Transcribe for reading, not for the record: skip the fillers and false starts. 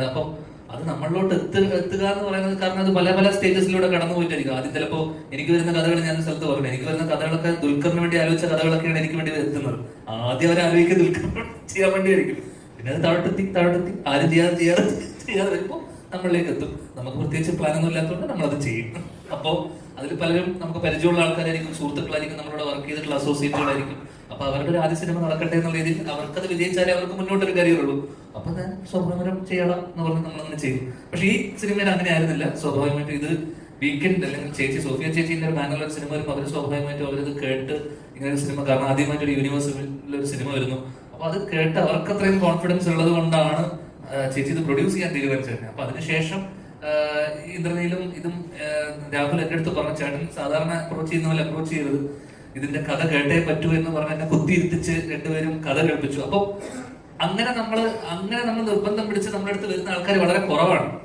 അപ്പം അത് നമ്മളിലോട്ട് എത്തുക എന്ന് പറയുന്നത്, കാരണം അത് പല പല സ്റ്റേജസിലൂടെ കടന്നു പോയിട്ടായിരിക്കും. ആദ്യം ചിലപ്പോ എനിക്ക് വരുന്ന കഥകൾ ഞാൻ സ്ഥലത്ത് പറഞ്ഞു, എനിക്ക് വരുന്ന കഥകളൊക്കെ ദുൽഖറിന് വേണ്ടി ആലോചിച്ച കഥകളൊക്കെയാണ് എനിക്ക് വേണ്ടി എത്തുന്നത്. ആദ്യം അവർ ആലോചിക്കുക ദുൽഖറിന് ചെയ്യാൻ വേണ്ടിയായിരിക്കും. പിന്നെ അത് താഴത്തെത്തി ആരും ചെയ്യാതെ വരുമ്പോൾ നമ്മളിലേക്ക് എത്തും. നമുക്ക് പ്രത്യേകിച്ച് പ്ലാനൊന്നും ഇല്ലാത്തതുകൊണ്ട് നമ്മളത് ചെയ്യും. അപ്പോൾ അതിൽ പലരും നമുക്ക് പരിചയമുള്ള ആൾക്കാരായിരിക്കും, സുഹൃത്തുക്കളായിരിക്കും, നമ്മളോട് വർക്ക് ചെയ്തിട്ടുള്ള അസോസിയേറ്റുകളായിരിക്കും. അപ്പൊ അവരുടെ ഒരു ആദ്യ സിനിമ നടക്കട്ടെ എന്നുള്ള രീതിയിൽ അവർക്കത് വിജയിച്ചാലേ അവർക്ക് മുന്നോട്ടൊരു കരിയറുള്ളൂ. അപ്പൊ ഞാൻ സ്വാഭാവികം ചെയ്യണം എന്ന് പറഞ്ഞ് നമ്മളങ്ങനെ ചെയ്യും. പക്ഷെ ഈ സിനിമയിൽ അങ്ങനെ ആയിരുന്നില്ല. സ്വാഭാവികമായിട്ടും ഇത് വീക്കെൻഡ് അല്ലെങ്കിൽ ചേച്ചി സോഫിയ ചേച്ചിന്റെ ഒരു ബാനറിൽ ഒരു സിനിമ വരുമ്പോൾ അവർ സ്വാഭാവികമായിട്ടും അവരത് കേട്ട് ഇങ്ങനെ ഒരു സിനിമ, കാരണം ആദ്യമായിട്ട് ഒരു യൂണിവേഴ്സിറ്റിയിൽ ഒരു സിനിമ വരുന്നു, അപ്പൊ അത് കേട്ട് അവർക്ക് അത്രയും കോൺഫിഡൻസ് ഉള്ളത് കൊണ്ടാണ് ചേച്ചി ഇത് പ്രൊഡ്യൂസ് ചെയ്യാൻ തീരുമാനിച്ചത്. അപ്പൊ അതിനുശേഷം ഇന്ദ്രനീലും ഇതും രാഹുൽ എന്റെ അടുത്ത് പറഞ്ഞ, ചേട്ടൻ സാധാരണ അപ്രോച്ച് ചെയ്യുന്ന പോലെ അപ്രോച്ച് ചെയ്തത്, ഇതിന്റെ കഥ കേട്ടേ പറ്റൂ എന്ന് പറഞ്ഞ് എന്നെ കുത്തിയിരുത്തിച്ച് രണ്ടുപേരും കഥ കേൾപ്പിച്ചു. അപ്പൊ അങ്ങനെ നമ്മൾ നിർബന്ധം പിടിച്ച് നമ്മുടെ അടുത്ത് വരുന്ന ആൾക്കാർ വളരെ കുറവാണ്.